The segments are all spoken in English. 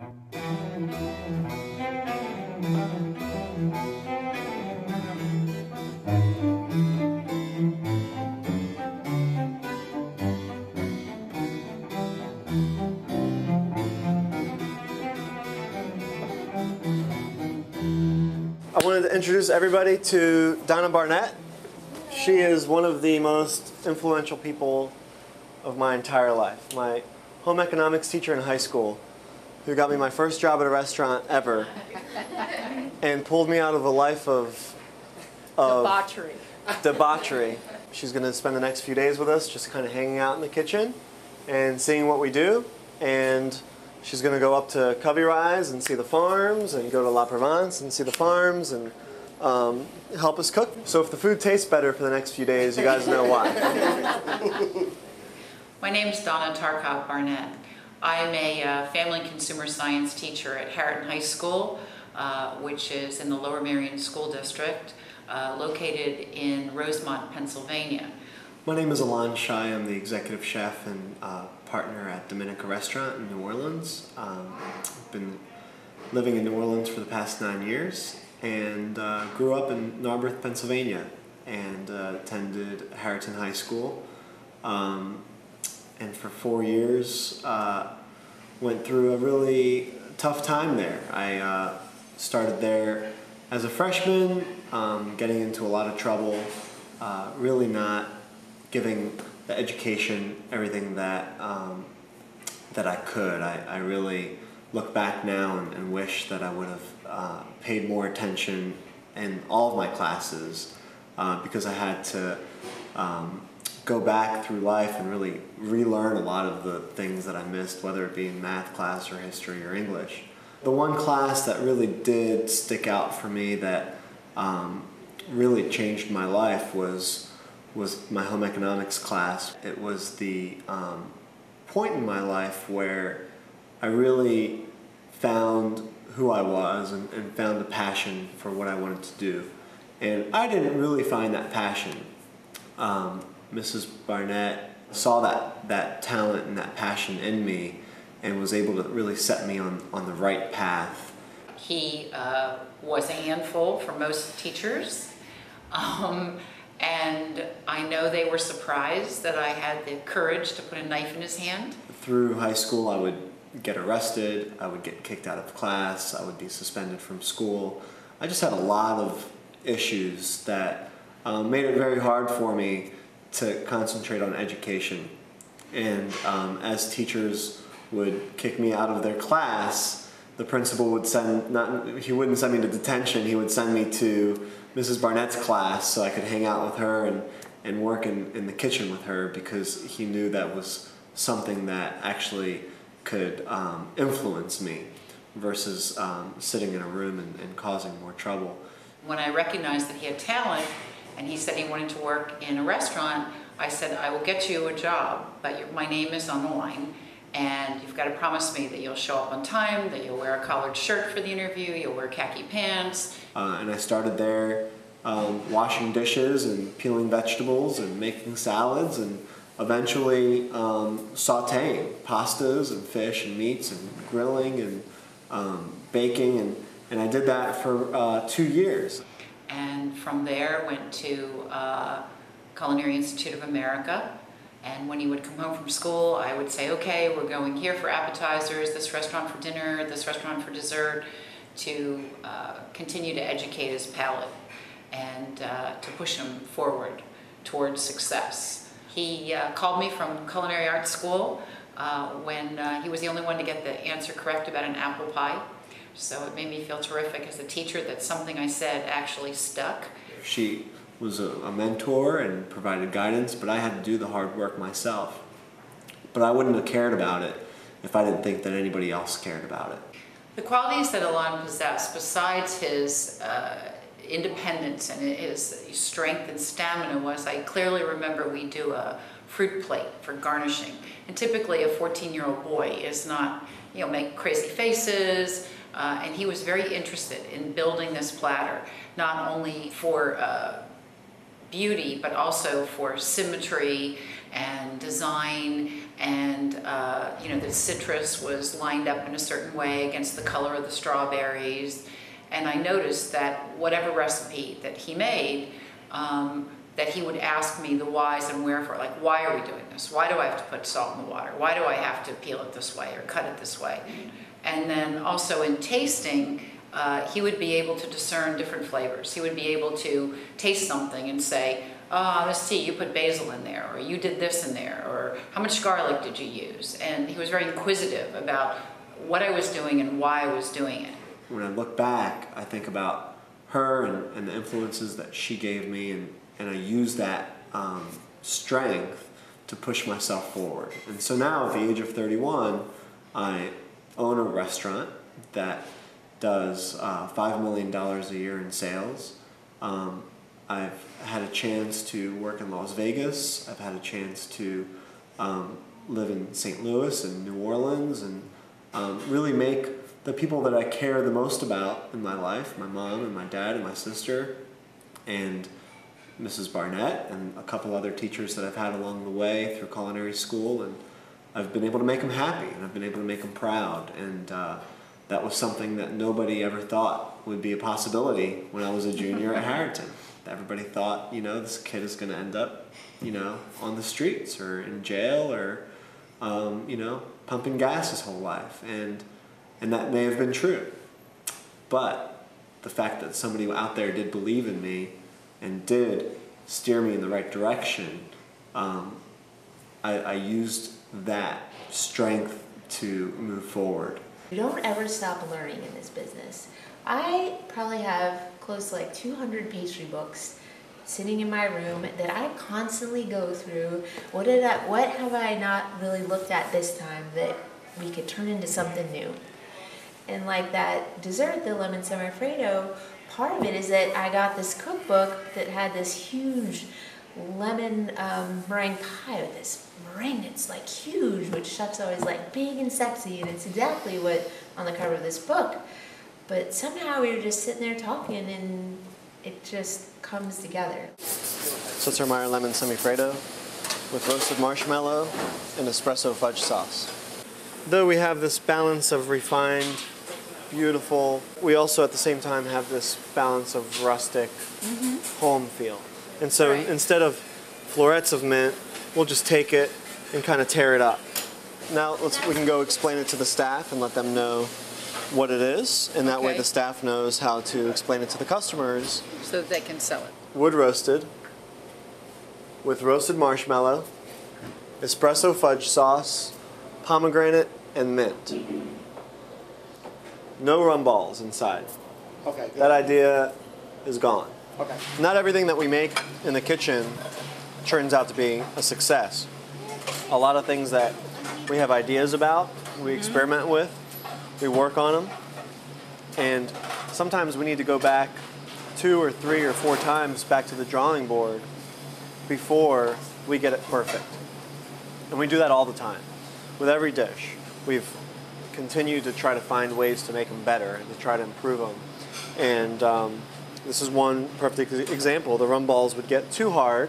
I wanted to introduce everybody to Donna Barnett. She is one of the most influential people of my entire life. My home economics teacher in high school, who got me my first job at a restaurant ever and pulled me out of a life of debauchery. She's going to spend the next few days with us just kind of hanging out in the kitchen and seeing what we do. And she's going to go up to Covey Rise and see the farms, and go to La Provence and see the farms, and help us cook. So if the food tastes better for the next few days, you guys know why. My name is Donna Barnett. I'm a family and consumer science teacher at Harriton High School, which is in the Lower Merion School District, located in Rosemont, Pennsylvania. My name is Alon Shaya. I'm the executive chef and partner at Domenica restaurant in New Orleans. I've been living in New Orleans for the past 9 years, and grew up in Narberth, Pennsylvania, and attended Harriton High School. And for 4 years, went through a really tough time there. I started there as a freshman, getting into a lot of trouble, really not giving the education everything that that I could. I really look back now and wish that I would have paid more attention in all of my classes, because I had to go back through life and really relearn a lot of the things that I missed, whether it be in math class or history or English. The one class that really did stick out for me that really changed my life was my home economics class. It was the point in my life where I really found who I was and found a passion for what I wanted to do. And I didn't really find that passion. Mrs. Barnett saw that talent and that passion in me and was able to really set me on the right path. He was a handful for most teachers. And I know they were surprised that I had the courage to put a knife in his hand. Through high school, I would get arrested, I would get kicked out of class, I would be suspended from school. I just had a lot of issues that made it very hard for me to concentrate on education. And as teachers would kick me out of their class, the principal would he wouldn't send me to detention, he would send me to Mrs. Barnett's class so I could hang out with her and work in the kitchen with her, because he knew that was something that actually could influence me versus sitting in a room and causing more trouble. When I recognized that he had talent and he said he wanted to work in a restaurant, I said, I will get you a job, but my name is on the line. And you've got to promise me that you'll show up on time, that you'll wear a collared shirt for the interview, you'll wear khaki pants. And I started there washing dishes and peeling vegetables and making salads, and eventually sauteing pastas and fish and meats and grilling and baking. And I did that for 2 years. And from there went to Culinary Institute of America. And when he would come home from school, I would say, okay, we're going here for appetizers, this restaurant for dinner, this restaurant for dessert, to continue to educate his palate and to push him forward towards success. He called me from Culinary Art School when he was the only one to get the answer correct about an apple pie. So it made me feel terrific as a teacher that something I said actually stuck. She was a mentor and provided guidance, but I had to do the hard work myself. But I wouldn't have cared about it if I didn't think that anybody else cared about it. The qualities that Alon possessed, besides his independence and his strength and stamina, was I clearly remember we do a fruit plate for garnishing. And typically a 14-year-old boy is not, make crazy faces, and he was very interested in building this platter, not only for beauty, but also for symmetry and design, and the citrus was lined up in a certain way against the color of the strawberries. And I noticed that whatever recipe that he made, that he would ask me the whys and wherefore, like, why are we doing this? Why do I have to put salt in the water? Why do I have to peel it this way or cut it this way? And then also in tasting, he would be able to discern different flavors. He would be able to taste something and say, oh, let's see, you put basil in there, or you did this in there, or how much garlic did you use? And he was very inquisitive about what I was doing and why I was doing it. When I look back, I think about her and the influences that she gave me, and I use that strength to push myself forward. And so now at the age of 31, I own a restaurant that does $5 million a year in sales. I've had a chance to work in Las Vegas. I've had a chance to live in St. Louis and New Orleans, and really make the people that I care the most about in my life, my mom and my dad and my sister and Mrs. Barnett and a couple other teachers that I've had along the way through culinary school, and I've been able to make them happy, and I've been able to make them proud, and that was something that nobody ever thought would be a possibility when I was a junior at Harriton. Everybody thought, this kid is going to end up, on the streets or in jail or, pumping gas his whole life, and that may have been true. But the fact that somebody out there did believe in me and did steer me in the right direction, I used that strength to move forward. You don't ever stop learning in this business. I probably have close to like 200 pastry books sitting in my room that I constantly go through. What have I not really looked at this time that we could turn into something new? And like that dessert, the lemon semi-Alfredo, part of it is that I got this cookbook that had this huge lemon meringue pie with this meringue that's like huge, which chefs always like big and sexy, and it's exactly what on the cover of this book. But somehow we were just sitting there talking, and it just comes together. So it's our Meyer lemon semi-Alfredo with roasted marshmallow and espresso fudge sauce. Though we have this balance of refined, beautiful, we also at the same time have this balance of rustic, home feel. And so instead of florets of mint, we'll just take it and kind of tear it up. Now we can go explain it to the staff and let them know what it is, and that way the staff knows how to explain it to the customers. So that they can sell it. Wood roasted with roasted marshmallow, espresso fudge sauce, pomegranate, and mint. No rum balls inside. Okay, good. That idea is gone. Okay. Not everything that we make in the kitchen turns out to be a success. A lot of things that we have ideas about, we experiment with, we work on them, and sometimes we need to go back 2 or 3 or 4 times back to the drawing board before we get it perfect. And we do that all the time. With every dish, we've continued to try to find ways to make them better and to try to improve them. And this is one perfect example. The rum balls would get too hard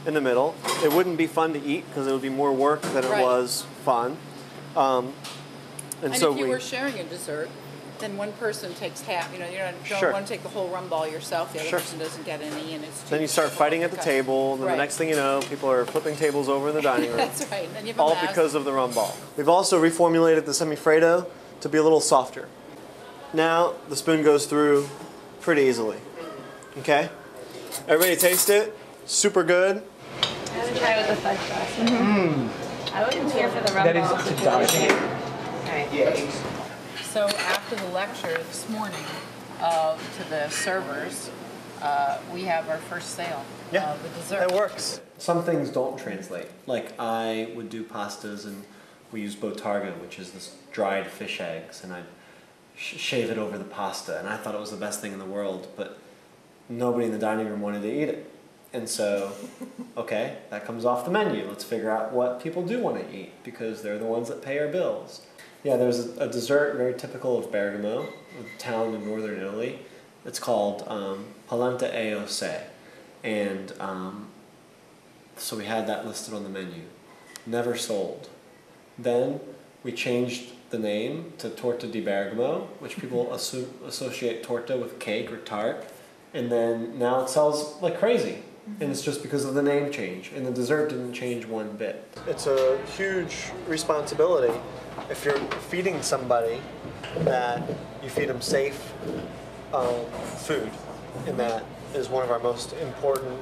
in the middle. It wouldn't be fun to eat because it would be more work than it was fun. And so if you were sharing a dessert, then one person takes half. You don't Sure. want to take the whole rum ball yourself. The other Sure. person doesn't get any, and it's too then you start fighting at the difficult. table, and then the next thing you know, people are flipping tables over in the dining room. That's right. And then you have a All mess. because of the rum ball. We've also reformulated the semi-Alfredo to be a little softer. Now the spoon goes through pretty easily. Okay? Everybody taste it. Super good. I would try with the fudge sauce. I wasn't here for the rum That balls. is astonishing. Okay. So after the lecture this morning to the servers, we have our first sale of the dessert. It works. Some things don't translate. Like I would do pastas and we use botarga, which is this dried fish eggs, and I'd shave it over the pasta, and I thought it was the best thing in the world, but nobody in the dining room wanted to eat it. And so, okay, that comes off the menu. Let's figure out what people do want to eat, because they're the ones that pay our bills. Yeah, there's a dessert very typical of Bergamo, a town in northern Italy. It's called polenta e osse. And so we had that listed on the menu. Never sold. Then we changed the name to Torta di Bergamo, which people associate torta with cake or tart. And then now it sells like crazy. And it's just because of the name change. And the dessert didn't change one bit. It's a huge responsibility if you're feeding somebody that you feed them safe food. And that is one of our most important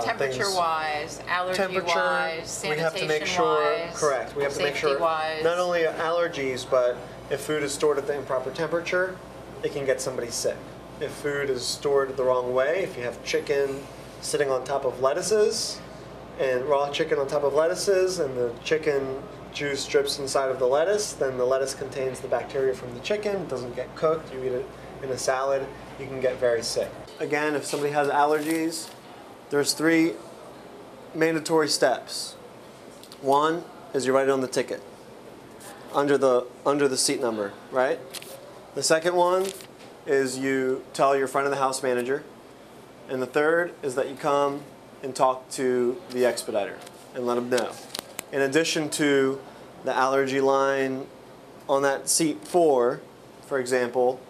temperature-wise, allergy-wise, sanitation-wise, we have to make sure, correct. We have to make sure not only allergies, but if food is stored at the improper temperature, it can get somebody sick. If food is stored the wrong way, if you have chicken sitting on top of lettuces, and raw chicken on top of lettuces, and the chicken juice drips inside of the lettuce, then the lettuce contains the bacteria from the chicken, it doesn't get cooked, you eat it in a salad, you can get very sick. Again, if somebody has allergies, there's 3 mandatory steps. One is you write it on the ticket, under the seat number, right? The second one is you tell your front of the house manager. And the third is that you come and talk to the expediter and let them know. In addition to the allergy line on that seat 4, for example,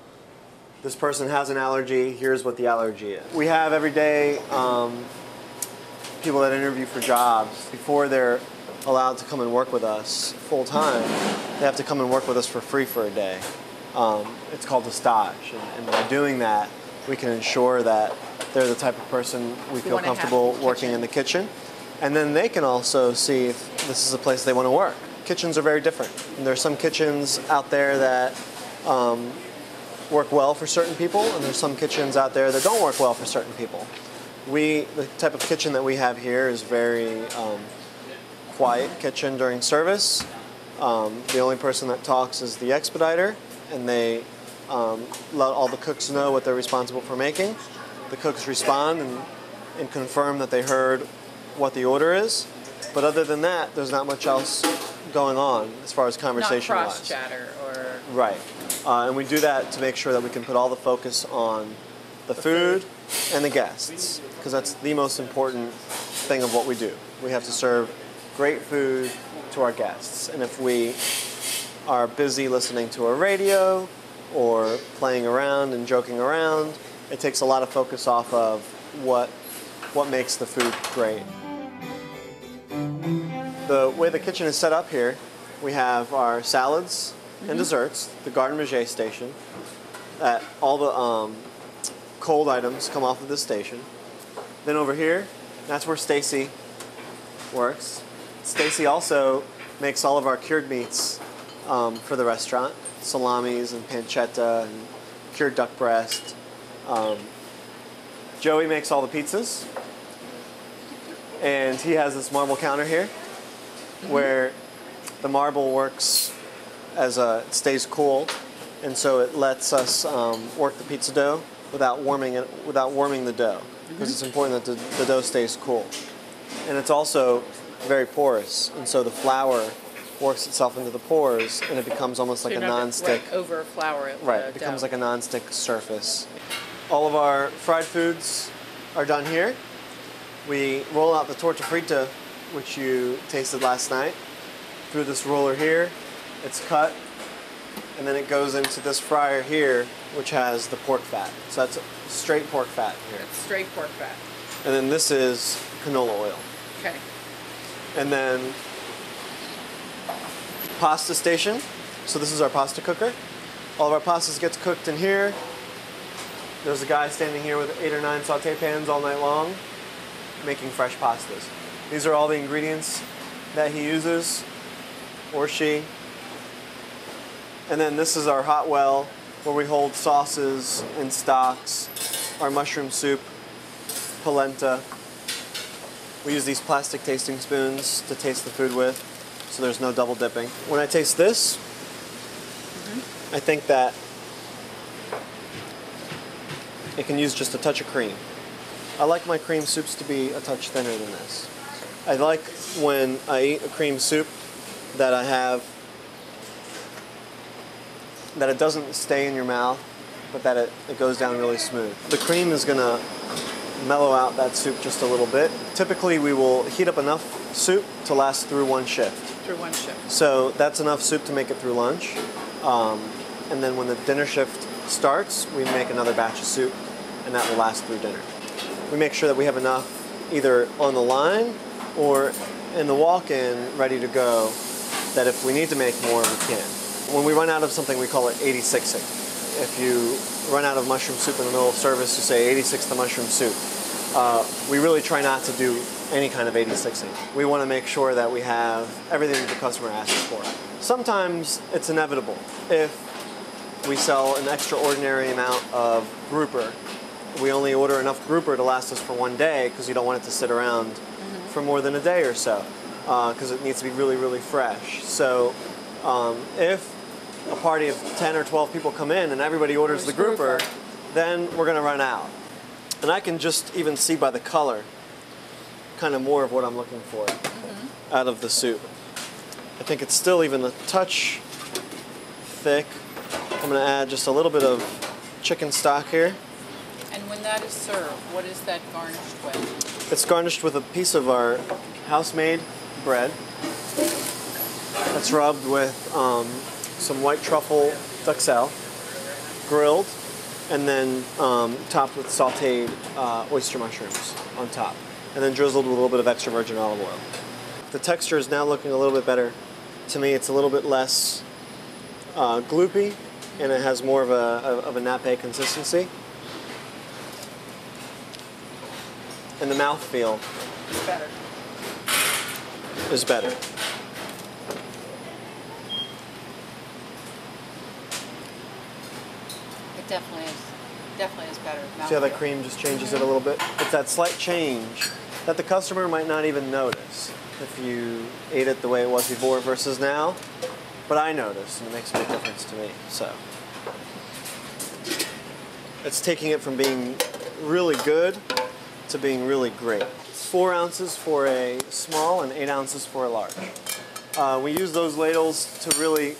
this person has an allergy, here's what the allergy is. We have every day people that interview for jobs. Before they're allowed to come and work with us full time, they have to come and work with us for free for a day. It's called a stage, and by doing that, we can ensure that they're the type of person we feel comfortable working in the kitchen. And then they can also see if this is a place they want to work. Kitchens are very different. And there are some kitchens out there that work well for certain people, and there's some kitchens out there that don't work well for certain people. The type of kitchen that we have here is very quiet kitchen during service. The only person that talks is the expediter, and they let all the cooks know what they're responsible for making. The cooks respond and confirm that they heard what the order is. But other than that, there's not much else going on as far as conversation-wise. Not cross-chatter or... Right. And we do that to make sure that we can put all the focus on the food and the guests, because that's the most important thing of what we do. We have to serve great food to our guests. And if we are busy listening to a radio or playing around and joking around, it takes a lot of focus off of what makes the food great. The way the kitchen is set up here, we have our salads and desserts, the garde manger station. All the cold items come off of this station. Then over here, that's where Stacy works. Stacy also makes all of our cured meats for the restaurant, salamis and pancetta and cured duck breast. Joey makes all the pizzas, and he has this marble counter here where the marble works as it stays cool, and so it lets us work the pizza dough without warming the dough, because it's important that the dough stays cool. And it's also very porous, and so the flour works itself into the pores, and it becomes almost like a non-stick. Over flour it. Right, it becomes like a non-stick surface. All of our fried foods are done here. We roll out the torta frita, which you tasted last night, through this roller here. It's cut, and then it goes into this fryer here, which has the pork fat. So that's straight pork fat here. It's straight pork fat. And then this is canola oil. Okay. And then pasta station. So this is our pasta cooker. All of our pastas get cooked in here. There's a guy standing here with 8 or 9 saute pans all night long, making fresh pastas. These are all the ingredients that he uses, or she. And then this is our hot well, where we hold sauces and stocks, our mushroom soup, polenta. We use these plastic tasting spoons to taste the food with, so there's no double dipping. When I taste this, I think that it can use just a touch of cream. I like my cream soups to be a touch thinner than this. I like when I eat a cream soup that it doesn't stay in your mouth, but that it goes down really smooth. The cream is gonna mellow out that soup just a little bit. Typically, we will heat up enough soup to last through one shift. Through one shift. So that's enough soup to make it through lunch. And then when the dinner shift starts, we make another batch of soup, and that will last through dinner. We make sure that we have enough either on the line or in the walk-in ready to go, that if we need to make more, we can. When we run out of something, we call it 86ing. If you run out of mushroom soup in the middle of service, you say 86 the mushroom soup. We really try not to do any kind of 86ing. We want to make sure that we have everything the customer asks for. Sometimes it's inevitable. If we sell an extraordinary amount of grouper, we only order enough grouper to last us for one day because you don't want it to sit around for more than a day or so, because it needs to be really, really fresh. So if a party of 10 or 12 people come in and everybody orders the grouper, then we're going to run out. And I can just even see by the color kind of more of what I'm looking for out of the soup. I think it's still even a touch thick. I'm going to add just a little bit of chicken stock here. And when that is served, what is that garnished with? It's garnished with a piece of our house-made bread. That's rubbed with some white truffle duxelle, grilled, and then topped with sautéed oyster mushrooms on top, and then drizzled with a little bit of extra virgin olive oil. The texture is now looking a little bit better. To me, it's a little bit less gloopy, and it has more of a nappe consistency. And the mouthfeel is better. It definitely is better. See how that cream just changes it a little bit? It's that slight change that the customer might not even notice if you ate it the way it was before versus now. But I notice, and it makes a big difference to me. So it's taking it from being really good to being really great. 4 ounces for a small and 8 ounces for a large. We use those ladles to really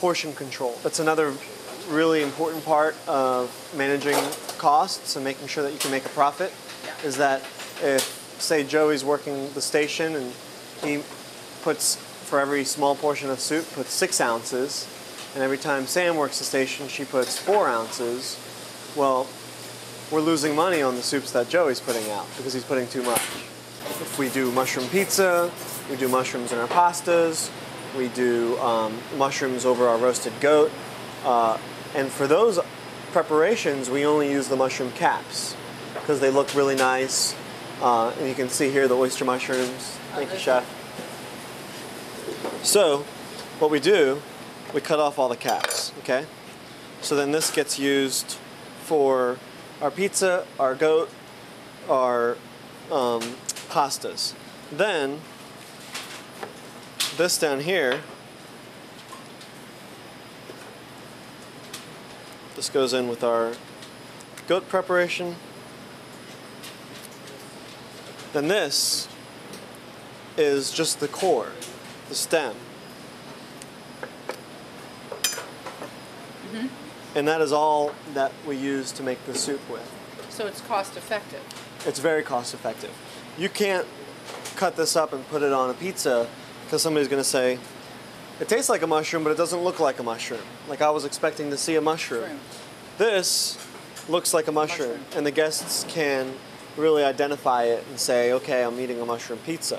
portion control. That's another really important part of managing costs and making sure that you can make a profit, is that if, say, Joey's working the station and he puts, for every small portion of soup, puts 6 ounces, and every time Sam works the station, she puts 4 ounces, well, we're losing money on the soups that Joey's putting out because he's putting too much. If we do mushroom pizza, we do mushrooms in our pastas, we do mushrooms over our roasted goat, and for those preparations, we only use the mushroom caps because they look really nice. And you can see here the oyster mushrooms. Thank you, Chef. So, what we do, we cut off all the caps, okay? So then this gets used for our pizza, our goat, our pastas. Then, this down here, this goes in with our goat preparation. Then this is just the core, the stem. And that is all that we use to make the soup with. So it's cost effective. It's very cost effective. You can't cut this up and put it on a pizza because somebody's going to say, it tastes like a mushroom, but it doesn't look like a mushroom. Like I was expecting to see a mushroom. This looks like a mushroom, and the guests can really identify it and say, okay, I'm eating a mushroom pizza.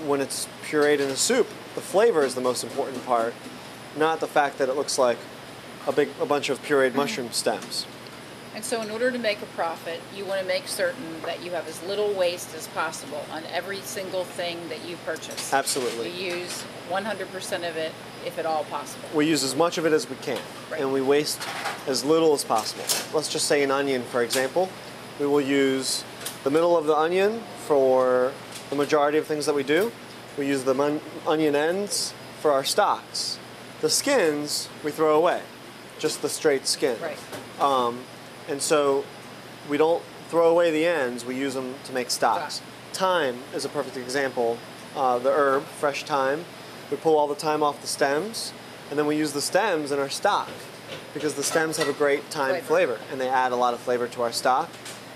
When it's pureed in a soup, the flavor is the most important part, not the fact that it looks like a bunch of pureed mushroom stems. And so in order to make a profit, you want to make certain that you have as little waste as possible on every single thing that you purchase. Absolutely. We use 100% of it, if at all possible. We use as much of it as we can, and we waste as little as possible. Let's just say an onion, for example. We will use the middle of the onion for the majority of things that we do. We use the onion ends for our stocks. The skins we throw away, just the straight skin. Right. And so we don't throw away the ends, we use them to make stocks. Thyme is a perfect example. The herb, fresh thyme, we pull all the thyme off the stems, and then we use the stems in our stock because the stems have a great thyme flavor, and they add a lot of flavor to our stock.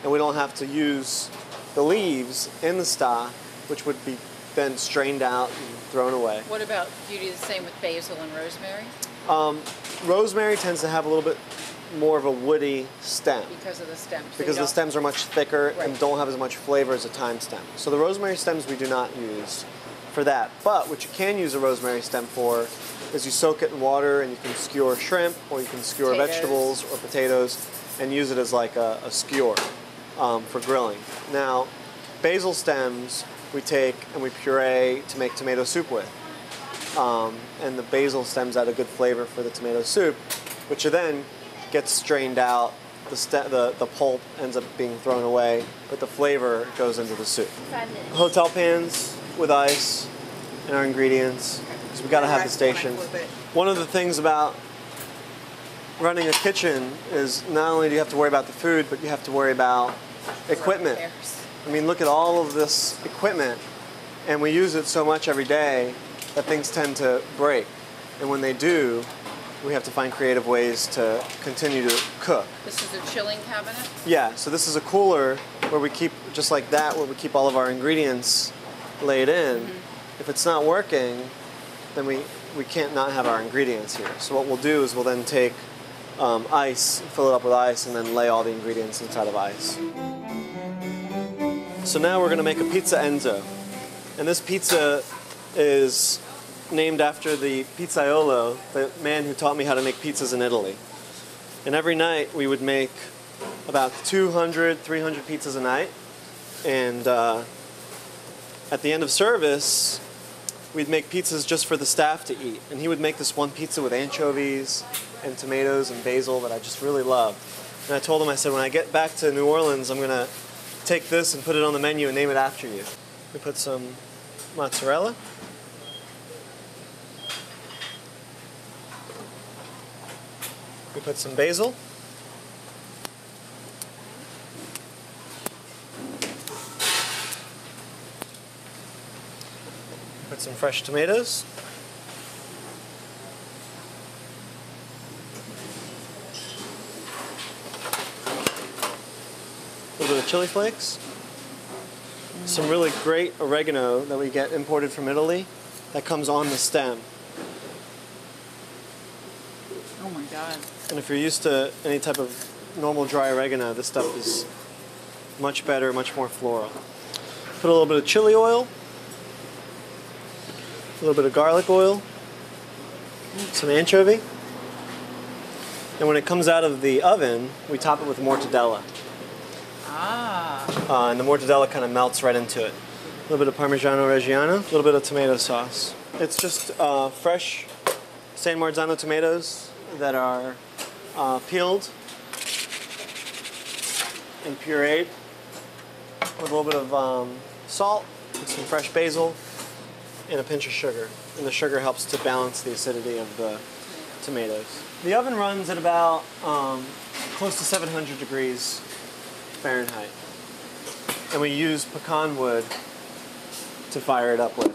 And we don't have to use the leaves in the stock, which would be then strained out and thrown away. What about, do you do the same with basil and rosemary? Rosemary tends to have a little bit more of a woody stem. Because of the stems. So Because the stems are much thicker and Right. don't have as much flavor as a thyme stem. So the rosemary stems we do not use for that. But what you can use a rosemary stem for is you soak it in water and you can skewer shrimp, or you can skewer Potatoes. vegetables or potatoes and use it as like a skewer for grilling. Now, basil stems we take and we puree to make tomato soup with. And the basil stems add a good flavor for the tomato soup, which then gets strained out. The pulp ends up being thrown away, but the flavor goes into the soup. 5 minutes. Hotel pans with ice and our ingredients, because we got to have the station. One of the things about running a kitchen is not only do you have to worry about the food, but you have to worry about equipment. I mean, look at all of this equipment, and we use it so much every day that things tend to break. And when they do, we have to find creative ways to continue to cook. This is a chilling cabinet? Yeah, so this is a cooler where we keep, just like that, where we keep all of our ingredients laid in. Mm-hmm. If it's not working, then we can't not have our ingredients here. So what we'll do is we'll then take ice, fill it up with ice, and then lay all the ingredients inside of ice. So now we're going to make a pizza Enzo. And this pizza is named after the pizzaiolo, the man who taught me how to make pizzas in Italy. And every night we would make about 200, 300 pizzas a night. And at the end of service, we'd make pizzas just for the staff to eat. And he would make this one pizza with anchovies and tomatoes and basil that I just really loved. And I told him, I said, when I get back to New Orleans, I'm going to take this and put it on the menu and name it after you. We put some mozzarella. We put some basil. Put some fresh tomatoes. A little bit of chili flakes. Some really great oregano that we get imported from Italy that comes on the stem. Oh my God. And if you're used to any type of normal dry oregano, this stuff is much better, much more floral. Put a little bit of chili oil, a little bit of garlic oil, some anchovy. And when it comes out of the oven, we top it with mortadella. And the mortadella kind of melts right into it. A little bit of Parmigiano Reggiano, a little bit of tomato sauce. It's just fresh San Marzano tomatoes that are peeled and pureed with a little bit of salt, and some fresh basil, and a pinch of sugar. And the sugar helps to balance the acidity of the tomatoes. The oven runs at about close to 700 degrees Fahrenheit. And we use pecan wood to fire it up with.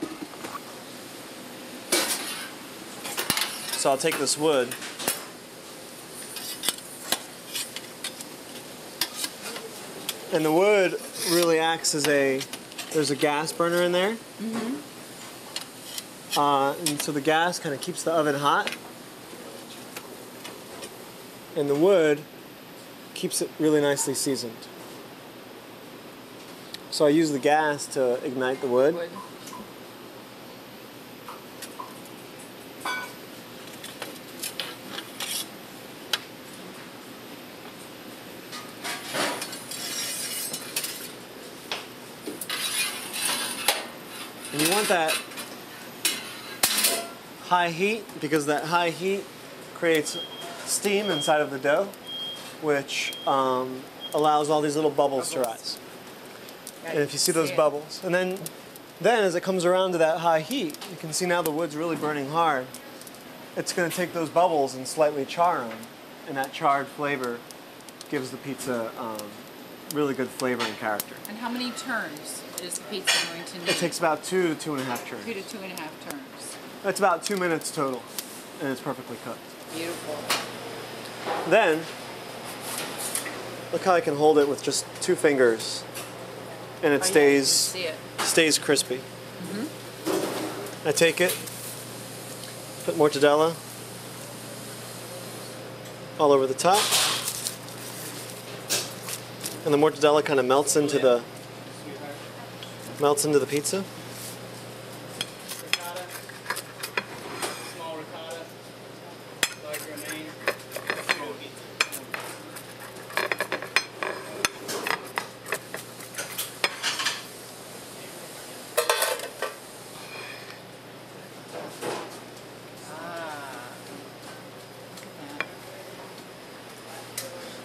So I'll take this wood and the wood really acts as there's a gas burner in there. Mm-hmm. And so the gas kind of keeps the oven hot. And the wood keeps it really nicely seasoned. So I use the gas to ignite the wood. And you want that high heat because that high heat creates steam inside of the dough, which allows all these little bubbles to rise. And if you see those bubbles, and then as it comes around to that high heat, you can see now the wood's really burning hard. It's going to take those bubbles and slightly char them, and that charred flavor gives the pizza really good flavor and character. And how many turns is the pizza going to need? It takes about 2 to 2.5 turns. 2 to 2.5 turns. That's about 2 minutes total, and it's perfectly cooked. Beautiful. Then, look how I can hold it with just 2 fingers. and it Oh, yeah, stays you can see it. stays crispy. I take it, put mortadella all over the top, and the mortadella kind of melts into the pizza. Ricotta, small ricotta, large romaine, small pizza.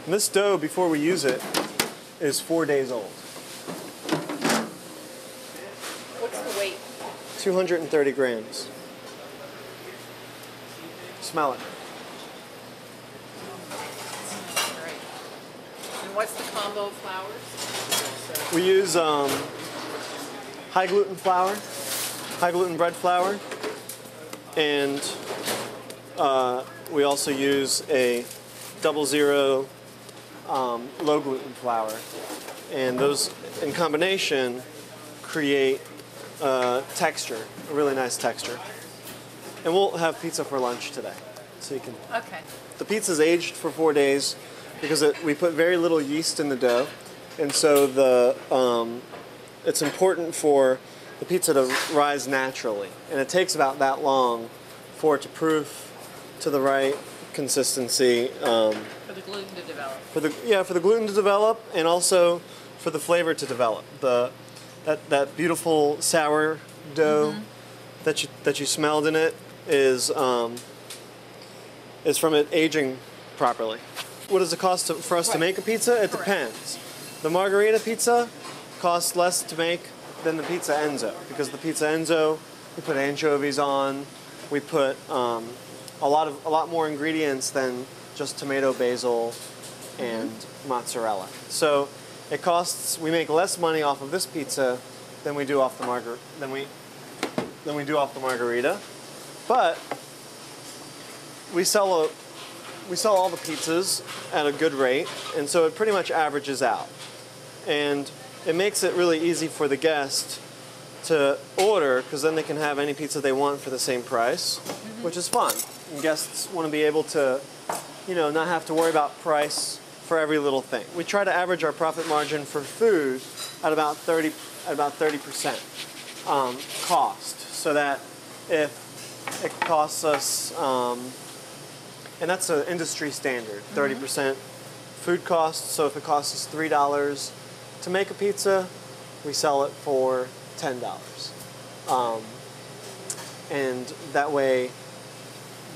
And this dough, before we use it, is 4 days old. What's the weight? 230 grams. Smell it. Great. And what's the combo of flours? We use high gluten flour, high gluten bread flour, and we also use a 00 low gluten flour, and those in combination create texture, a really nice texture. And we'll have pizza for lunch today, so you can. Okay. The pizza's aged for 4 days because we put very little yeast in the dough, and so it's important for the pizza to rise naturally, and it takes about that long for it to proof to the right consistency. For the gluten to develop. For the gluten to develop, and also for the flavor to develop. That beautiful sour dough that you smelled in it is from it aging properly. What does it cost for us to make a pizza? It depends. The margarita pizza costs less to make than the pizza Enzo, because the pizza Enzo we put anchovies on, we put a lot more ingredients than just tomato, basil, and mozzarella. So it costs. We make less money off of this pizza than we do off the margarita, but we sell all the pizzas at a good rate, and so it pretty much averages out, and it makes it really easy for the guest to order, because then they can have any pizza they want for the same price, which is fun. And guests want to be able to, not have to worry about price for every little thing. We try to average our profit margin for food at about 30% cost, so that if it costs us, and that's an industry standard, 30% food cost. So if it costs us $3 to make a pizza, we sell it for $10. And that way,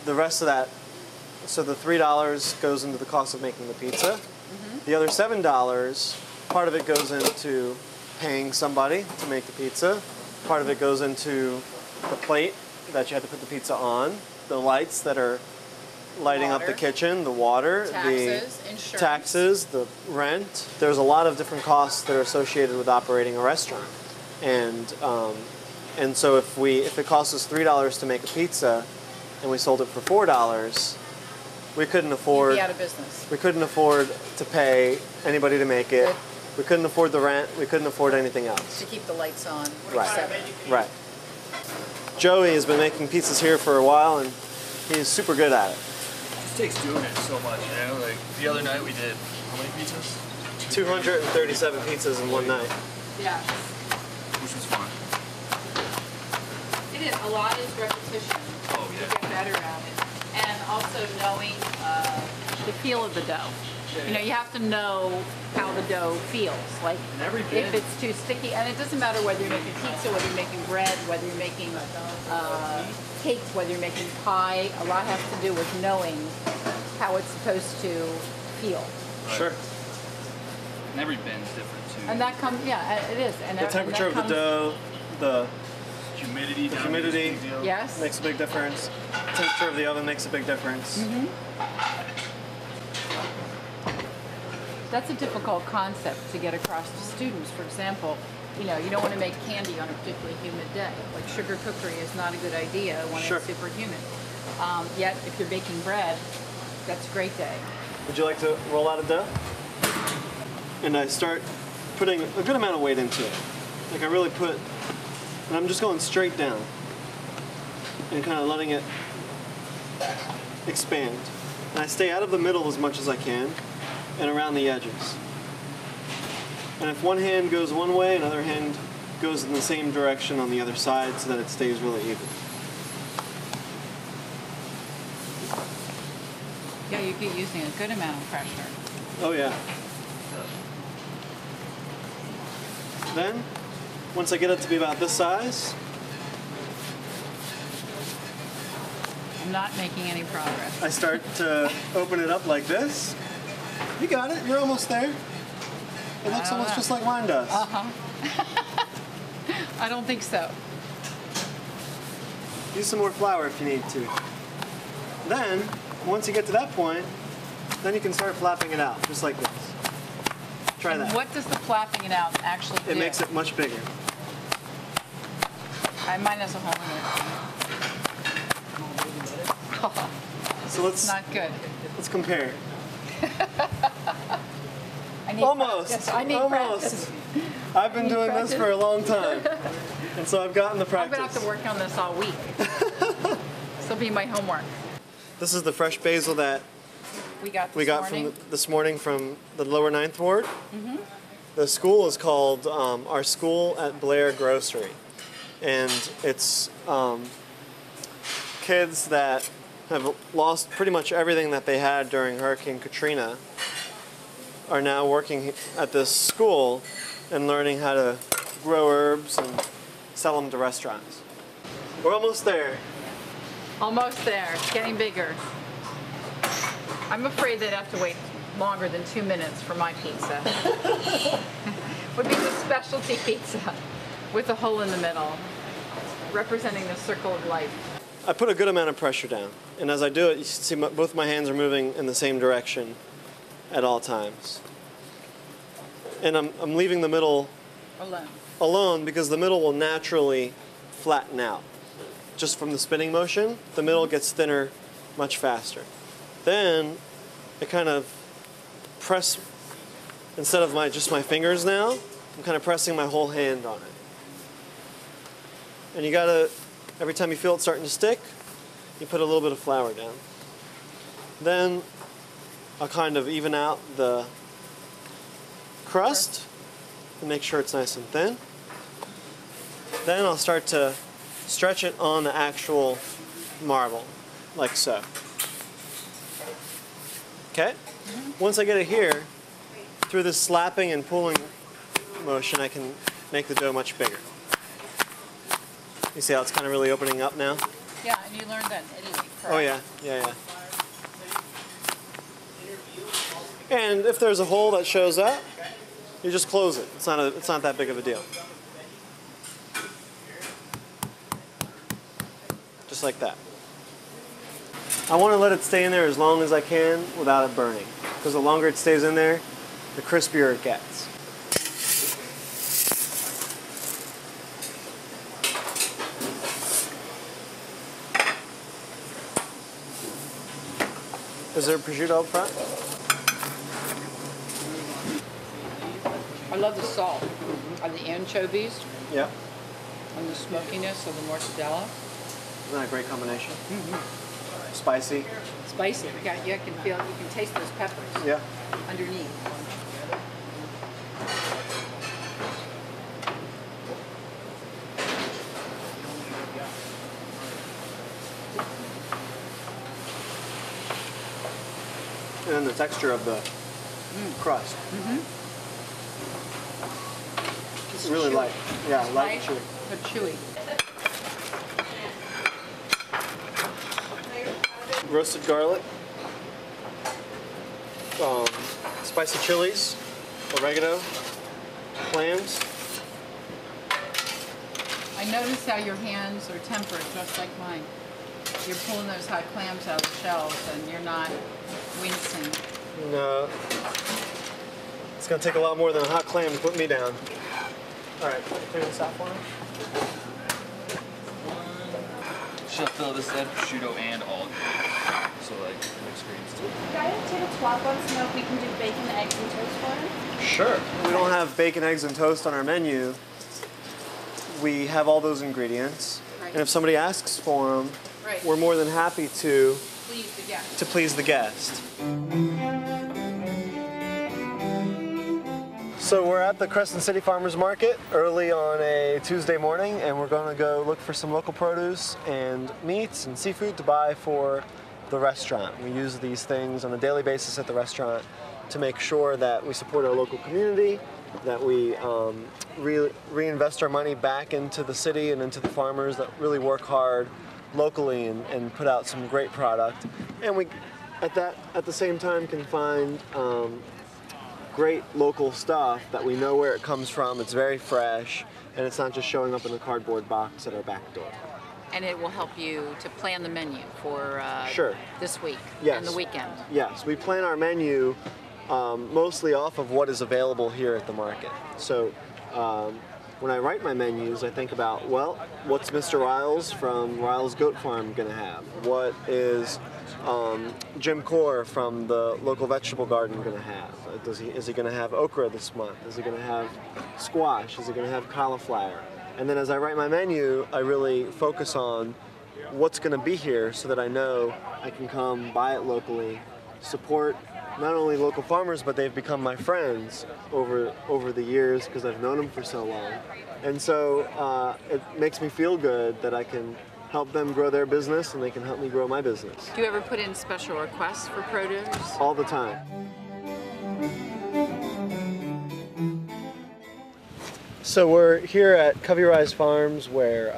the rest of that, so the $3 goes into the cost of making the pizza. The other $7, part of it goes into paying somebody to make the pizza. Part of it goes into the plate that you have to put the pizza on, the lights that are lighting up the kitchen, the water, Taxes, the insurance. taxes, the rent. There's a lot of different costs that are associated with operating a restaurant. And so if it costs us $3 to make a pizza and we sold it for $4, we couldn't afford. You'd be out of business. We couldn't afford to pay anybody to make it. We couldn't afford the rent. We couldn't afford anything else. To keep the lights on. Right. Right. Joey has been making pizzas here for a while, and he's super good at it. It just takes doing it so much, Like the other night we did how many pizzas? 237 pizzas in one night. Yeah. Which was fun. It is. A lot is repetition. Oh, yeah. To get better at it. And also knowing the feel of the dough. You have to know how the dough feels. Like if it's too sticky, and it doesn't matter whether you're making pizza, whether you're making bread, whether you're making cakes, whether you're making pie. A lot has to do with knowing how it's supposed to feel. Right. Sure. And every bin's different too. And that comes, it is. And The temperature of the dough, the humidity. Yes. makes a big difference. The temperature of the oven makes a big difference. That's a difficult concept to get across to students. For example, you don't want to make candy on a particularly humid day. Like sugar cookery is not a good idea when Sure. it's super humid. Yet, if you're baking bread, that's a great day. Would you like to roll out a dough? And I start putting a good amount of weight into it. Like I really put, and I'm just going straight down and kind of letting it expand. And I stay out of the middle as much as I can and around the edges. And if one hand goes one way, another hand goes in the same direction on the other side so that it stays really even. Yeah, you'd be using a good amount of pressure. Oh yeah. Then, once I get it to be about this size, I'm not making any progress. I start to open it up like this. You got it, you're almost there. It looks almost just like mine does. I don't think so. Use some more flour if you need to. Then, once you get to that point, then you can start flapping it out, just like this. Try that. What does the flapping it out actually do? It makes it much bigger. Mine has a hole in it. So let's Not good. let's compare. I need Almost. practice. I need Almost. practice. I've been need doing practice. this for a long time, and so I've gotten the I'm practice. gonna have to work on this all week. This will be my homework. This is the fresh basil that We got we got from this morning from the lower 9th Ward. The school is called our school at Blair Grocery, and it's kids that have lost pretty much everything that they had during Hurricane Katrina are now working at this school and learning how to grow herbs and sell them to restaurants. We're almost there. Almost there. It's getting bigger. I'm afraid they'd have to wait longer than 2 minutes for my pizza. Would be the specialty pizza with a hole in the middle, representing the circle of life. I put a good amount of pressure down, and as I do it, you see both my hands are moving in the same direction at all times. And I'm leaving the middle alone because the middle will naturally flatten out. Just from the spinning motion, the middle gets thinner much faster. Then I kind of press, instead of just my fingers now, I'm kind of pressing my whole hand on it. And you gotta, every time you feel it starting to stick, you put a little bit of flour down. Then I'll kind of even out the crust and make sure it's nice and thin. Then I'll start to stretch it on the actual marble, like so. Okay? Once I get it here, through this slapping and pulling motion, I can make the dough much bigger. You see how it's kind of really opening up now? Yeah, and you learned that in Italy, correct? Oh yeah, yeah. And if there's a hole that shows up, you just close it. It's not that big of a deal. Just like that. I want to let it stay in there as long as I can without it burning, because the longer it stays in there, the crispier it gets. Is there prosciutto up front? I love the salt of the anchovies Yeah. and the smokiness of the mortadella. Isn't that a great combination? Spicy. Spicy. You can feel, you can taste those peppers Yeah. underneath. And then the texture of the crust. It's Really chewy. light. Yeah, It's light and chewy. but chewy. Roasted garlic, spicy chilies, oregano, clams. I noticed how your hands are tempered just like mine. You're pulling those hot clams out of the shells and you're not wincing. No. It's going to take a lot more than a hot clam to put me down. All right, clear this out for me. Chef Phil, this said prosciutto and all. also like mixed greens too. Guy at table 12 wants to know if we can do bacon, eggs, and toast for him. Sure. We don't have bacon, eggs, and toast on our menu. We have all those ingredients. Right. And if somebody asks for them, Right. we're more than happy to Please, the guest. please the guest. So we're at the Crescent City Farmers Market early on a Tuesday morning, and we're going to go look for some local produce and meats and seafood to buy for the restaurant. We use these things on a daily basis at the restaurant to make sure that we support our local community, that we reinvest our money back into the city and into the farmers that really work hard locally and put out some great product. And we, at the same time, can find great local stuff that we know where it comes from. It's very fresh, and it's not just showing up in a cardboard box at our back door. And it will help you to plan the menu for Sure. this week Yes. and the weekend. Yes, we plan our menu mostly off of what is available here at the market. So when I write my menus, I think about, well, what's Mr. Riles from Riles Goat Farm going to have? What is Jim Core from the local vegetable garden going to have? Is he going to have okra this month? Is he going to have squash? Is he going to have cauliflower? And then as I write my menu, I really focus on what's going to be here so that I know I can come buy it locally, support not only local farmers, but they've become my friends over the years because I've known them for so long. And so it makes me feel good that I can help them grow their business and they can help me grow my business. Do you ever put in special requests for produce? All the time. So we're here at Covey Rise Farms where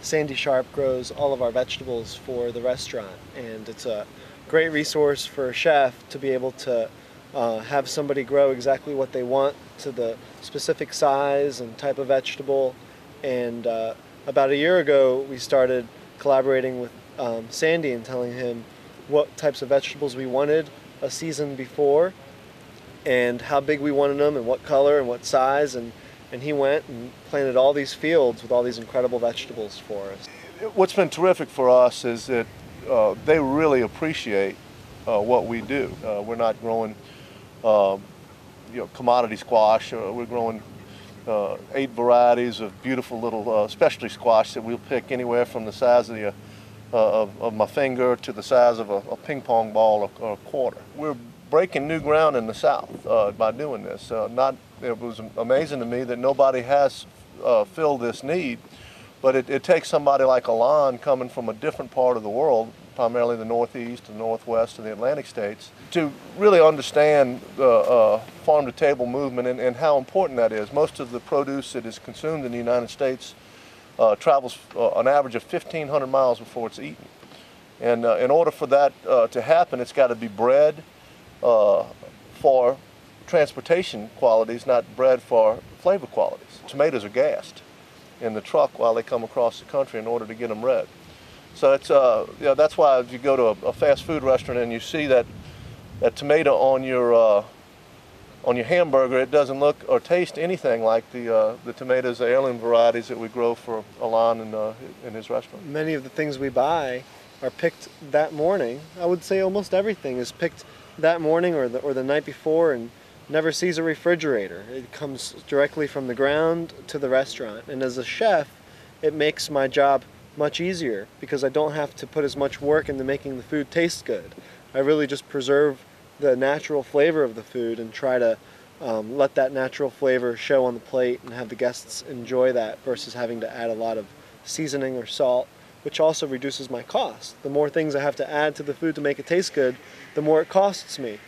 Sandy Sharp grows all of our vegetables for the restaurant, and it's a great resource for a chef to be able to have somebody grow exactly what they want to the specific size and type of vegetable. And about a year ago we started collaborating with Sandy and telling him what types of vegetables we wanted a season before and how big we wanted them and what color and what size, and he went and planted all these fields with all these incredible vegetables for us. What's been terrific for us is that they really appreciate what we do. We're not growing commodity squash. We're growing 8 varieties of beautiful little specialty squash that we'll pick anywhere from the size of my finger to the size of a ping pong ball or a quarter. We're breaking new ground in the South by doing this. It was amazing to me that nobody has filled this need, but it takes somebody like Alon coming from a different part of the world, primarily the Northeast, the Northwest, and the Atlantic states, to really understand the farm-to-table movement and how important that is. Most of the produce that is consumed in the United States travels an average of 1,500 miles before it's eaten. And in order for that to happen, it's got to be bred for transportation qualities, not bred for flavor qualities. Tomatoes are gassed in the truck while they come across the country in order to get them red. So it's that's why if you go to a fast food restaurant and you see that tomato on your hamburger, it doesn't look or taste anything like the tomatoes, the heirloom varieties that we grow for Alon in his restaurant. Many of the things we buy are picked that morning. I would say almost everything is picked that morning or the night before and never sees a refrigerator. It comes directly from the ground to the restaurant. And as a chef, it makes my job much easier because I don't have to put as much work into making the food taste good. I really just preserve the natural flavor of the food and try to let that natural flavor show on the plate and have the guests enjoy that versus having to add a lot of seasoning or salt, which also reduces my cost. The more things I have to add to the food to make it taste good, the more it costs me.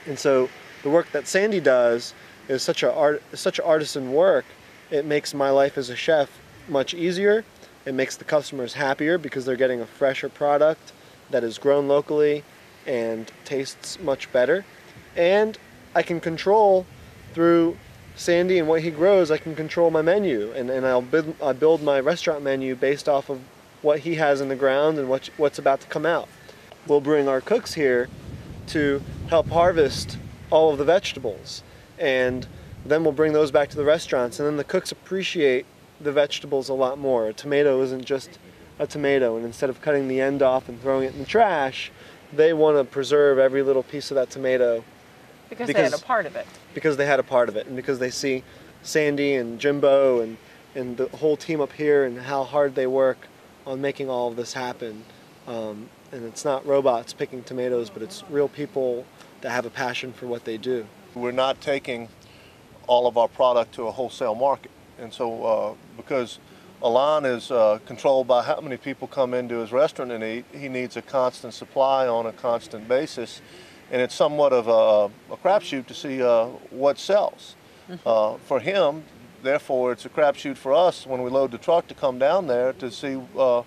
And so the work that Sandy does is such artisan work. It makes my life as a chef much easier. It makes the customers happier because they're getting a fresher product that is grown locally and tastes much better. And I can control, through Sandy and what he grows, I can control my menu. And I build my restaurant menu based off of what he has in the ground and what's about to come out. We'll bring our cooks here to help harvest all of the vegetables, and then we'll bring those back to the restaurants, and then the cooks appreciate the vegetables a lot more. A tomato isn't just a tomato, and instead of cutting the end off and throwing it in the trash, they want to preserve every little piece of that tomato Because they had a part of it. because they had a part of it, and because they see Sandy and Jimbo and the whole team up here and how hard they work on making all of this happen. And it's not robots picking tomatoes, but it's real people that have a passion for what they do. We're not taking all of our product to a wholesale market. And so because Alon is controlled by how many people come into his restaurant and eat, he needs a constant supply on a constant basis. And it's somewhat of a crapshoot to see what sells. For him, therefore, it's a crapshoot for us when we load the truck to come down there to see what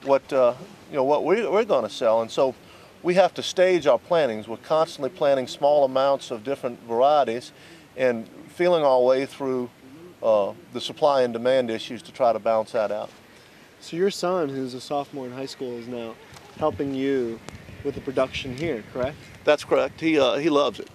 we're going to sell. And so we have to stage our plantings. We're constantly planting small amounts of different varieties and feeling our way through the supply and demand issues to try to balance that out. So your son, who's a sophomore in high school, is now helping you with the production here, correct? That's correct. He loves it.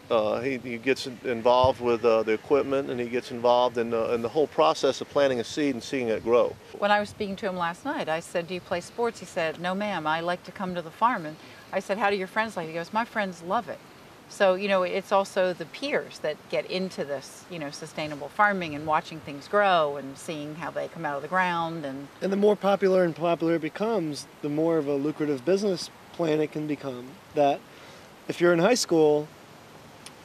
He gets involved with the equipment, and he gets involved in the whole process of planting a seed and seeing it grow. When I was speaking to him last night, I said, do you play sports? He said, no ma'am, I like to come to the farm. And I said, how do your friends like it? He goes, my friends love it. So, you know, it's also the peers that get into this, you know, sustainable farming and watching things grow and seeing how they come out of the ground. And the more popular and popular it becomes, the more of a lucrative business plan it can become. That if you're in high school,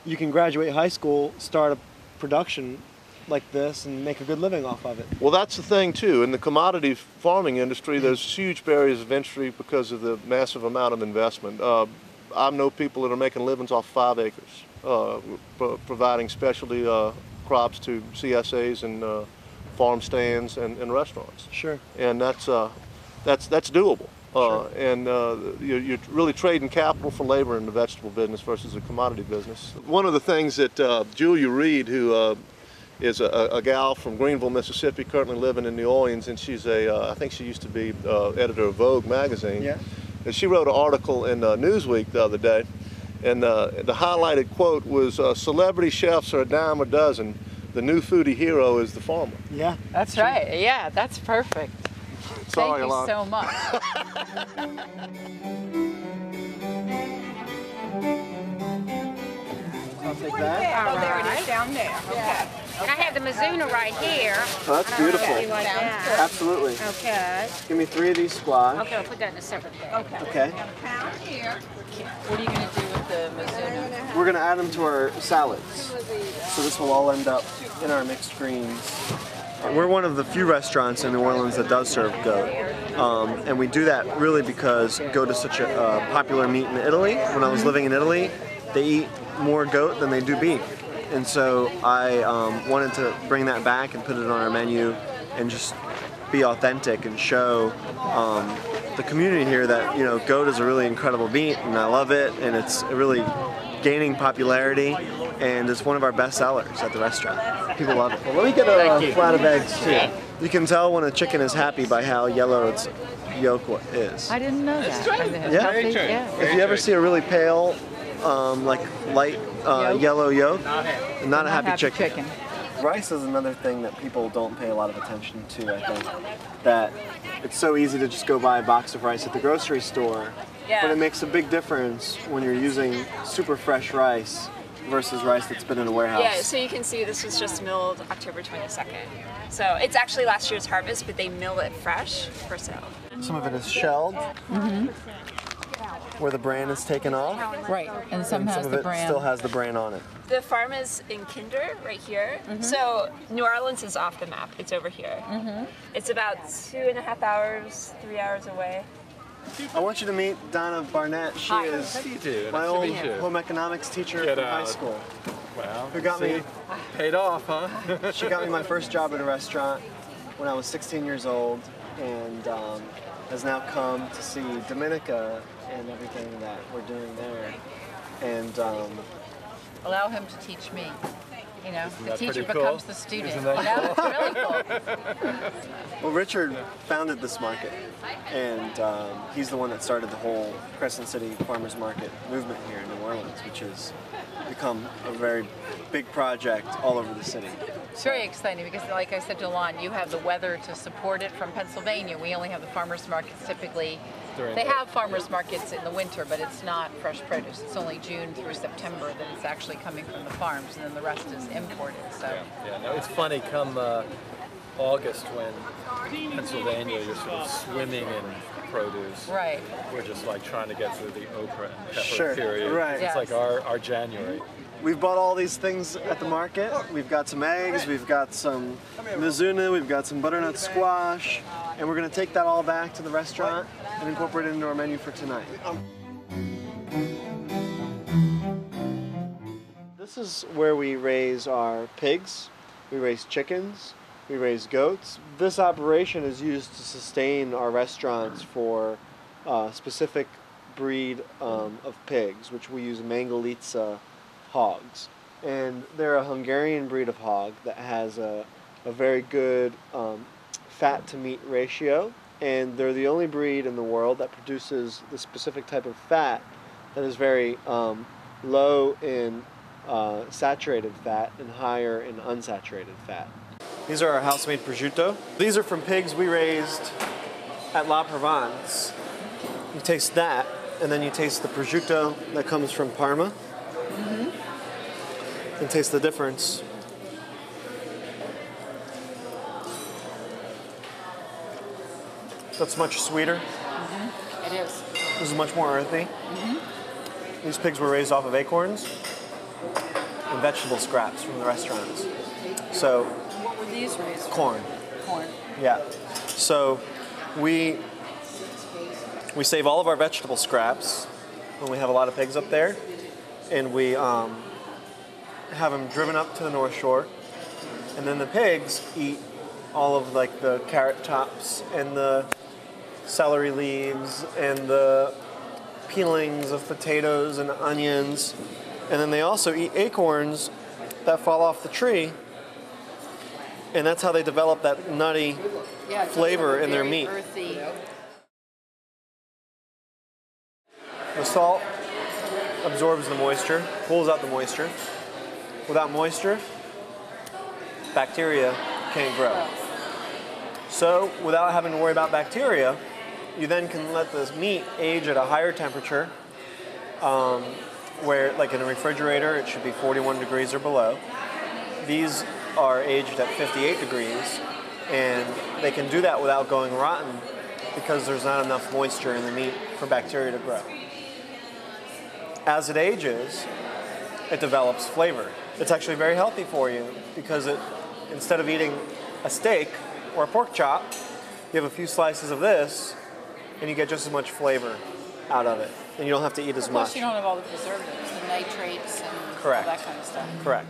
you can graduate high school, start a production like this and make a good living off of it. Well, that's the thing too. In the commodity farming industry, there's huge barriers of entry because of the massive amount of investment. I know people that are making livings off 5 acres, providing specialty crops to CSAs and farm stands and restaurants. Sure. And that's doable. Sure. And you're really trading capital for labor in the vegetable business versus a commodity business. One of the things that Julia Reed, who is a gal from Greenville, Mississippi, currently living in New Orleans, and she's I think she used to be editor of Vogue magazine. Yeah. And she wrote an article in Newsweek the other day, and the highlighted quote was, celebrity chefs are a dime a dozen. The new foodie hero is the farmer. Yeah. that's right. Yeah, that's perfect. Sorry, Thank you Alon. so much. I'll take that. Oh, there it is down there. Okay. And I have the Mizuna right here. Oh, that's beautiful. Like that. Absolutely. Okay. Give me 3 of these squash. Okay, I'll put that in a separate bag. Okay. What are you going to do with the Mizuna? We're going to add them to our salads. So this will all end up in our mixed greens. We're one of the few restaurants in New Orleans that does serve goat. And we do that really because goat is such a popular meat in Italy. When I was living in Italy, they eat more goat than they do beef. And so I wanted to bring that back and put it on our menu and just be authentic and show the community here that, you know, goat is a really incredible meat and I love it, and it's really gaining popularity, and it's one of our best sellers at the restaurant. People love it. Well, let me get a flat of eggs too. You can tell when a chicken is happy by how yellow its yolk is. I didn't know that. Yeah. Very true. Yeah. If you ever see a really pale, like light yellow yolk, not a happy chicken. Rice is another thing that people don't pay a lot of attention to, I think. That it's so easy to just go buy a box of rice at the grocery store, but it makes a big difference when you're using super fresh rice versus rice that's been in a warehouse. Yeah, so you can see this was just milled October 22nd. So it's actually last year's harvest, but they mill it fresh for sale. Some of it is shelled, where the bran is taken off. Right, and some has of the it bran. still has the bran on it. The farm is in Kinder, right here. So New Orleans is off the map. It's over here. It's about 2.5 hours, 3 hours away. I want you to meet Donna Barnett. She is How do you do? my Nice to old meet you. home economics teacher Get from out. high school. Well, Who got me? paid off, huh? She got me my first job at a restaurant when I was 16 years old, and has now come to see Domenica and everything that we're doing there. And Allow him to teach me. You know, the that teacher pretty cool? becomes the student. Isn't that You know, it's really cool. well, Richard founded this market, and he's the one that started the whole Crescent City farmers market movement here in New Orleans, which has become a very big project all over the city. It's very exciting because, like I said to Alon, you have the weather to support it. From Pennsylvania, we only have the farmers markets typically. They have farmers markets in the winter, but it's not fresh produce. It's only June through September that it's actually coming from the farms, and then the rest is imported. So Yeah, no, it's funny. Come August, when Pennsylvania, you're sort of swimming in produce. Right. We're just like trying to get through the okra and pepper Sure, period. right. It's Yes. like our January. We've bought all these things at the market. We've got some eggs, we've got some mizuna, we've got some butternut squash, and we're gonna take that all back to the restaurant and incorporate it into our menu for tonight. This is where we raise our pigs, we raise chickens, we raise goats. This operation is used to sustain our restaurants for a specific breed of pigs, which we use Mangalitsa hogs. And they're a Hungarian breed of hog that has a very good fat to meat ratio, and they're the only breed in the world that produces the specific type of fat that is very low in saturated fat and higher in unsaturated fat. These are our house-made prosciutto. These are from pigs we raised at La Provence. You taste that, and then you taste the prosciutto that comes from Parma. And taste the difference. That's much sweeter. it is. This is much more earthy. These pigs were raised off of acorns and vegetable scraps from the restaurants. So, What were these raised? corn. Corn. Yeah. So we save all of our vegetable scraps when we have a lot of pigs up there, and we have them driven up to the North Shore, and then the pigs eat all of like the carrot tops and the celery leaves and the peelings of potatoes and onions, and then they also eat acorns that fall off the tree, and that's how they develop that nutty flavor in their Very meat. earthy. The salt absorbs the moisture, pulls out the moisture. Without moisture, bacteria can't grow. So without having to worry about bacteria, you then can let this meat age at a higher temperature, where like in a refrigerator it should be 41 degrees or below. These are aged at 58 degrees, and they can do that without going rotten because there's not enough moisture in the meat for bacteria to grow. As it ages, it develops flavor. It's actually very healthy for you because instead of eating a steak or a pork chop, you have a few slices of this and you get just as much flavor out of it. And you don't have to eat as Plus much. you don't have all the preservatives, the nitrates and Correct. all that kind of stuff. Correct.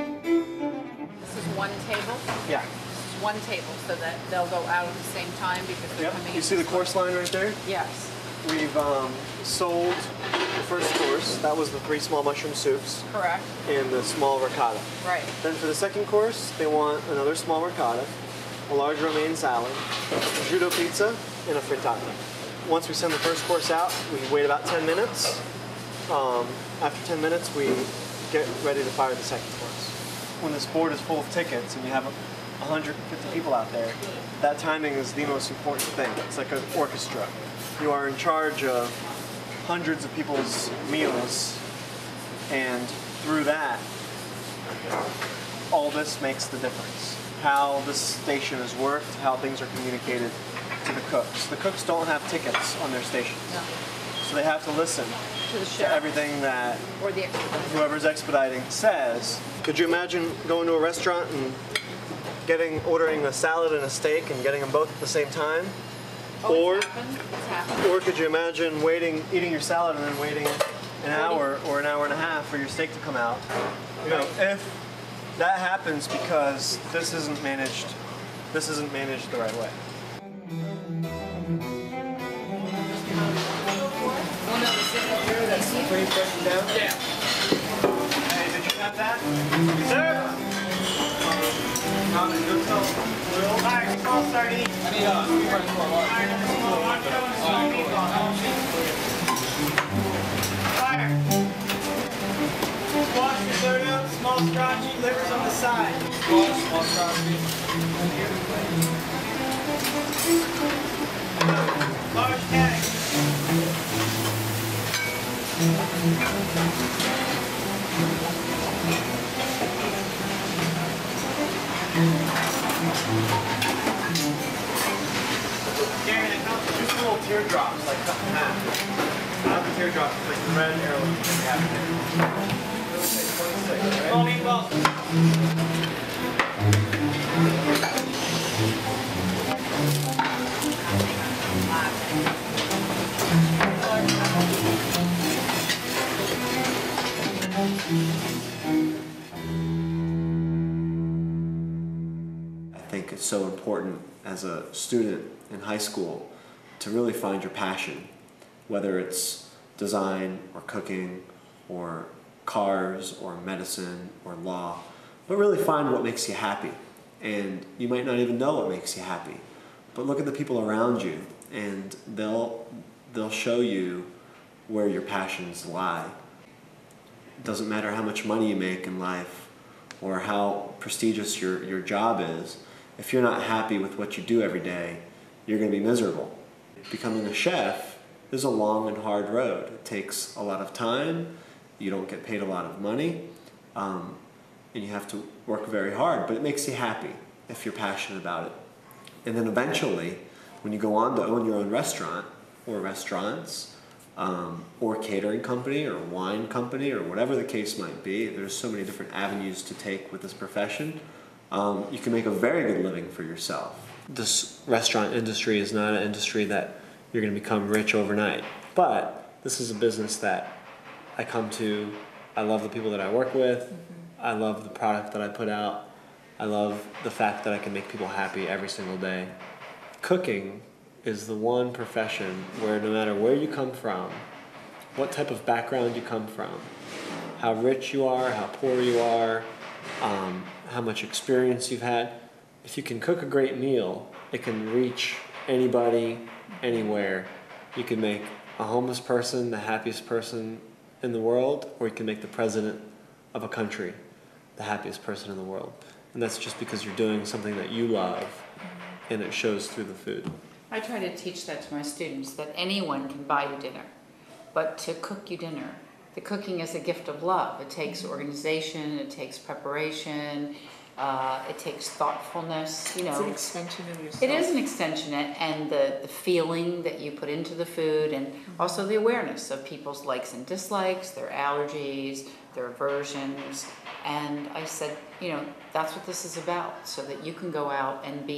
This is one table. Yeah. This is one table, so that they'll go out at the same time because they're coming in. You see the course line right there? Yes. We've sold the first course. That was the 3 small mushroom soups Correct. and the small ricotta. Right. Then for the second course, they want another small ricotta, a large romaine salad, a prosciutto pizza, and a frittata. Once we send the first course out, we wait about 10 minutes. After 10 minutes, we get ready to fire the second course. When this board is full of tickets and you have 150 people out there, that timing is the most important thing. It's like an orchestra. You are in charge of hundreds of people's meals, and through that, all this makes the difference. How this station is worked, how things are communicated to the cooks. The cooks don't have tickets on their stations, so they have to listen To the to chef. everything that Or the expediting. whoever's expediting says. Could you imagine going to a restaurant and ordering a salad and a steak and getting them both at the same time? Oh, it's happened. Or could you imagine eating your salad and then waiting an hour or an hour and a half for your steak to come out? You know, if that happens because this isn't managed the right way. That's pretty fresh down. Yeah. Hey, did you have that? Sir. Alright, small sardine. I need Fire. Squash risotto, small stracci, side. Squash, small crosby. Large tag. Just little teardrops, like cut in half. Not the teardrops, like the red arrow you have there. 26, right? Ball meatballs. I think it's so important as a student in high school to really find your passion, whether it's design or cooking or cars or medicine or law, but really find what makes you happy. And you might not even know what makes you happy, but look at the people around you and they'll show you where your passions lie. It doesn't matter how much money you make in life or how prestigious your job is. If you're not happy with what you do every day, you're going to be miserable. Becoming a chef is a long and hard road. It takes a lot of time, you don't get paid a lot of money, and you have to work very hard, but it makes you happy if you're passionate about it. And then eventually, when you go on to own your own restaurant, or restaurants, or catering company, or wine company, or whatever the case might be, there's so many different avenues to take with this profession, you can make a very good living for yourself. This restaurant industry is not an industry that you're going to become rich overnight, but this is a business that I come to. I love the people that I work with. I love the product that I put out. I love the fact that I can make people happy every single day. Cooking is the one profession where no matter where you come from, what type of background you come from, how rich you are, how poor you are, how much experience you've had, if you can cook a great meal, it can reach anybody, anywhere. You can make a homeless person the happiest person in the world, or you can make the president of a country the happiest person in the world. And that's just because you're doing something that you love, and it shows through the food. I try to teach that to my students, that anyone can buy you dinner, but to cook you dinner, the cooking is a gift of love. It takes organization, it takes preparation, it takes thoughtfulness, you know. It's an extension of yourself. It is an extension, and the feeling that you put into the food, and also the awareness of people's likes and dislikes, their allergies, their aversions. And I said, you know, that's what this is about, so that you can go out and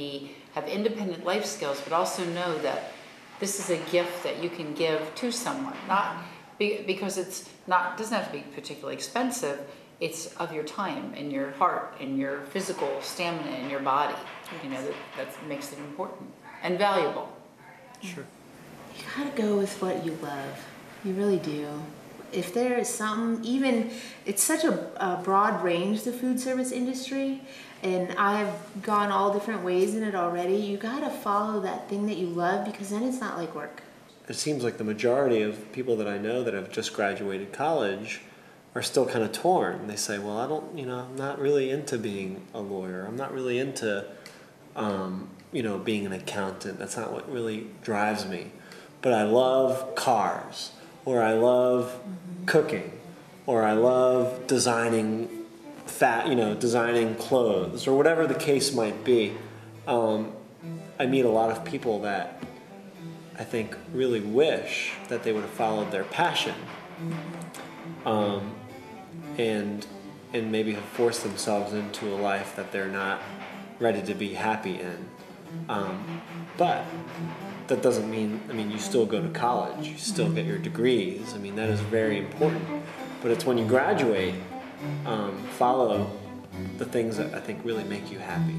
have independent life skills, but also know that this is a gift that you can give to someone, not because it doesn't have to be particularly expensive. It's of your time and your heart and your physical stamina and your body. You know, that makes it important and valuable. Sure. You gotta go with what you love. You really do. If there is something, even, it's such a broad range, the food service industry, and I've gone all different ways in it already. You gotta follow that thing that you love, because then it's not like work. It seems like the majority of people that I know that have just graduated college are still kind of torn. They say, well, I'm not really into being a lawyer. I'm not really into, being an accountant. That's not what really drives me. But I love cars, or I love cooking, or I love designing designing clothes, or whatever the case might be. I meet a lot of people that I think really wish that they would have followed their passion, and maybe have forced themselves into a life that they're not ready to be happy in. But that doesn't mean, you still go to college, you still get your degrees. That is very important. But it's when you graduate, follow the things that I think really make you happy.